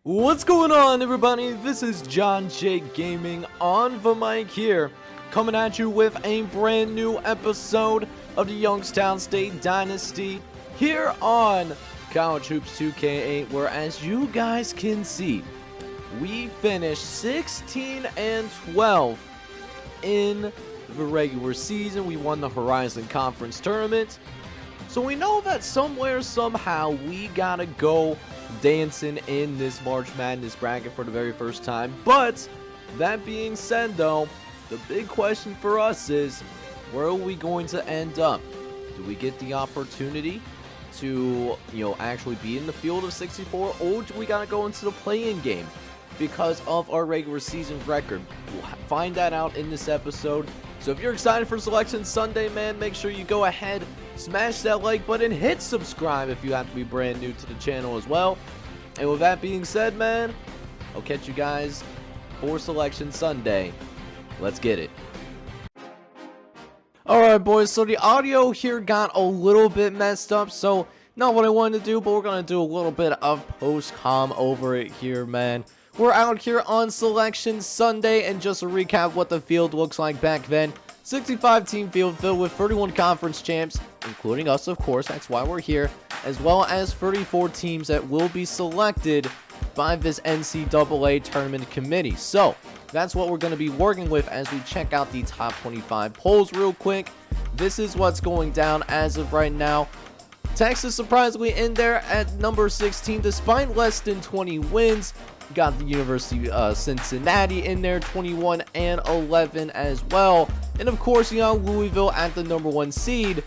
What's going on, everybody? This is John J Gaming on the mic here, coming at you with a brand new episode of the Youngstown State Dynasty here on College Hoops 2K8, where, as you guys can see, we finished 16-12 in the regular season. We won the Horizon Conference Tournament, so we know that somewhere, somehow, we gotta go dancing in this March Madness bracket for the very first time. But that being said, though, the big question for us is, where are we going to end up? Do we get the opportunity to, actually be in the field of 64, or do we gotta go into the play-in game because of our regular season record? We'll find that out in this episode. So if you're excited for Selection Sunday, man, make sure you go ahead, smash that like button, hit subscribe if you have to be brand new to the channel as well. And with that being said, man, I'll catch you guys for Selection Sunday. Let's get it. Alright, boys, so the audio here got a little bit messed up, so not what I wanted to do, but we're going to do a little bit of post-com over it here, man. We're out here on Selection Sunday, and just to recap what the field looks like back then, 65-team field filled with 31 conference champs, including us, of course, that's why we're here, as well as 34 teams that will be selected by this NCAA tournament committee. So, that's what we're going to be working with as we check out the top 25 polls real quick. This is what's going down as of right now. Texas surprisingly in there at number 16 despite less than 20 wins. Got the University of Cincinnati in there, 21-11 as well. And of course, Louisville at the number 1 seed.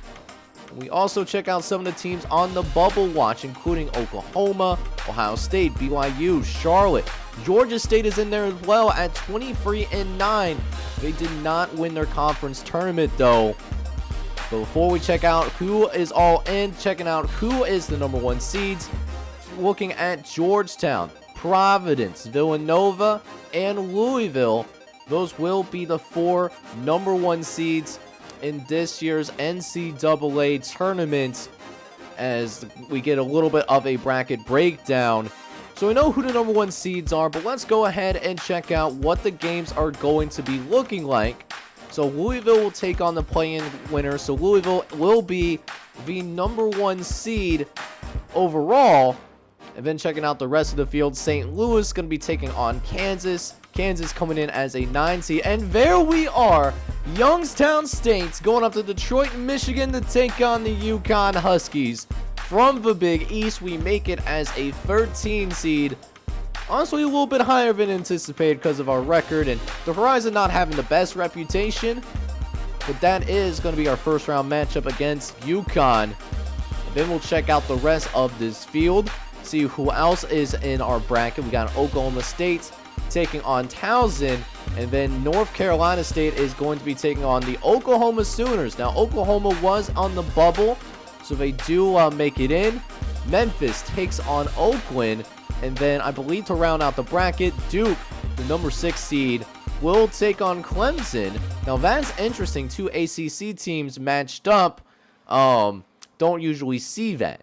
We also check out some of the teams on the bubble watch, including Oklahoma, Ohio State, BYU, Charlotte. Georgia State is in there as well at 23-9. They did not win their conference tournament, though. But before we check out who is all in, checking out who is the number 1 seeds, looking at Georgetown, Providence, Villanova, and Louisville. Those will be the 4 number 1 seeds in this year's NCAA tournament, as we get a little bit of a bracket breakdown. So we know who the number 1 seeds are, but let's go ahead and check out what the games are going to be looking like. So Louisville will take on the play-in winner, so Louisville will be the number 1 seed overall. And then checking out the rest of the field, St. Louis going to be taking on Kansas. Kansas coming in as a 9 seed. And there we are, Youngstown State going up to Detroit, Michigan to take on the UConn Huskies. From the Big East, we make it as a 13 seed. Honestly, a little bit higher than anticipated because of our record and the Horizon not having the best reputation. But that is going to be our first round matchup against UConn. And then we'll check out the rest of this field. See who else is in our bracket. We got Oklahoma State taking on Towson, and then North Carolina State is going to be taking on the Oklahoma Sooners. Now, Oklahoma was on the bubble, so they do make it in. Memphis takes on Oakland, and then I believe to round out the bracket, Duke, the number 6 seed, will take on Clemson. Now, that's interesting. 2 ACC teams matched up. Don't usually see that.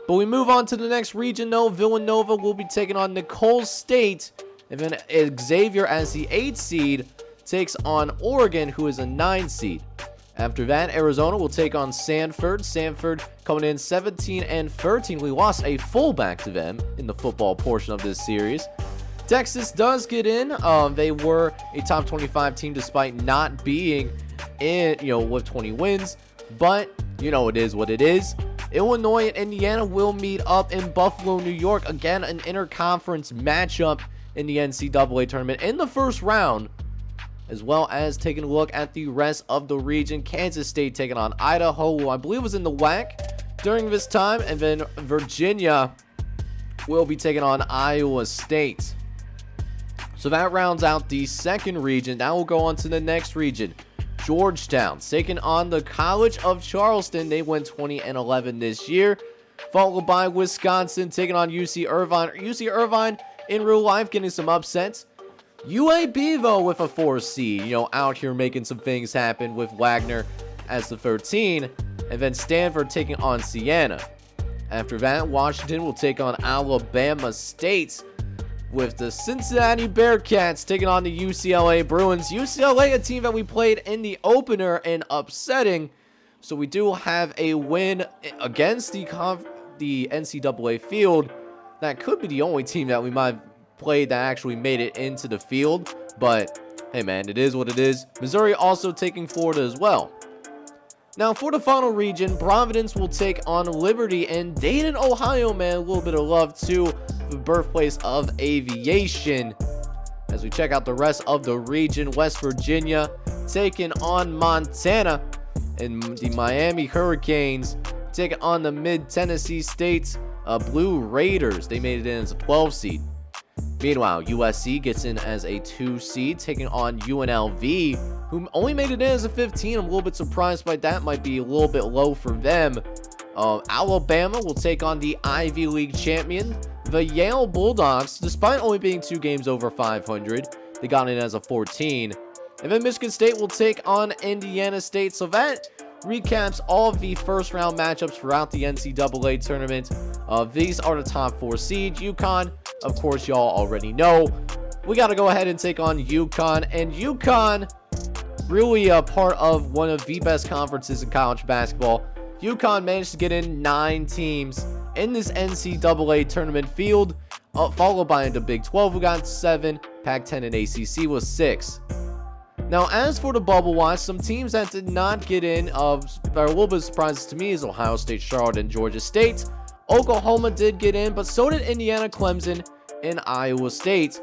But we move on to the next region, though. Villanova will be taking on Nicole State. And then Xavier, as the 8 seed, takes on Oregon, who is a 9 seed. After that, Arizona will take on Sanford. Sanford coming in 17-13. We lost a fullback to them in the football portion of this series. Texas does get in. They were a top 25 team despite not being in, with 20 wins. But, it is what it is. Illinois and Indiana will meet up in Buffalo, New York. Again, an interconference matchup in the NCAA tournament in the first round, as well as taking a look at the rest of the region. Kansas State taking on Idaho, who I believe was in the WAC during this time, and then Virginia will be taking on Iowa State. So that rounds out the second region. Now we'll go on to the next region. Georgetown taking on the College of Charleston. They went 20-11 this year. Followed by Wisconsin taking on UC Irvine. UC Irvine in real life getting some upsets. UAB, though, with a 4 seed, out here making some things happen with Wagner as the 13. And then Stanford taking on Siena. After that, Washington will take on Alabama State, with the Cincinnati Bearcats taking on the UCLA Bruins. UCLA, a team that we played in the opener and upsetting. So we do have a win against the NCAA field. That could be the only team that we might have played that actually made it into the field. But hey man, it is what it is. Missouri also taking Florida as well. Now for the final region, Providence will take on Liberty, and Dayton, Ohio, man, a little bit of love to the birthplace of aviation. As we check out the rest of the region, West Virginia taking on Montana, and the Miami Hurricanes taking on the Mid-Tennessee State Blue Raiders. They made it in as a 12 seed. Meanwhile, USC gets in as a 2 seed, taking on UNLV, who only made it in as a 15. I'm a little bit surprised by that. Might be a little bit low for them. Alabama will take on the Ivy League champion, the Yale Bulldogs. Despite only being 2 games over 500, they got in as a 14. And then Michigan State will take on Indiana State. So that recaps all of the first round matchups throughout the NCAA tournament. These are the top 4 seeds. UConn, of course, y'all already know. We got to go ahead and take on UConn. And UConn, really a part of one of the best conferences in college basketball. UConn managed to get in 9 teams in this NCAA tournament field, followed by the Big 12, who got 7. Pac-10 and ACC was 6. Now, as for the bubble watch, some teams that did not get in, that are a little bit surprises to me, is Ohio State, Charlotte, and Georgia State. Oklahoma did get in, but so did Indiana, Clemson, and Iowa State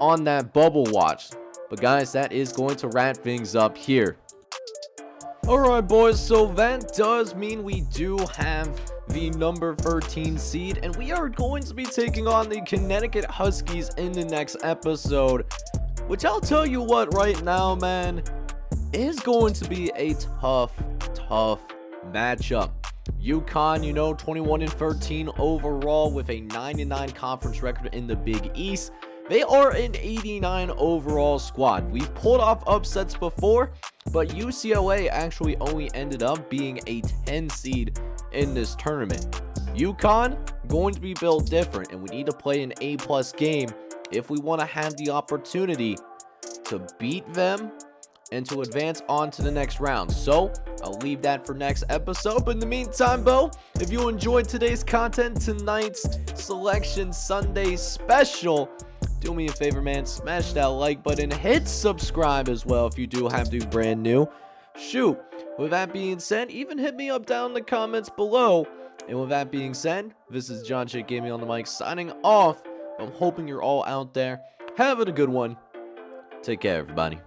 on that bubble watch. But guys, that is going to wrap things up here. Alright boys, so that does mean we do have the number 13 seed, and we are going to be taking on the Connecticut Huskies in the next episode, which I'll tell you what right now, man, is going to be a tough matchup. UConn, you know, 21-13 overall with a 9-9 conference record in the Big East. They are an 89 overall squad. We've pulled off upsets before, but UCLA actually only ended up being a 10 seed in this tournament. UConn going to be built different, and we need to play an A+ game if we want to have the opportunity to beat them and to advance on to the next round. So I'll leave that for next episode. But in the meantime, Bo, if you enjoyed today's content, tonight's Selection Sunday special, do me a favor, man, smash that like button, hit subscribe as well if you do have to be brand new. Shoot, with that being said, even hit me up down in the comments below. And with that being said, this is John Chick Gaming on the mic signing off. I'm hoping you're all out there having a good one. Take care, everybody.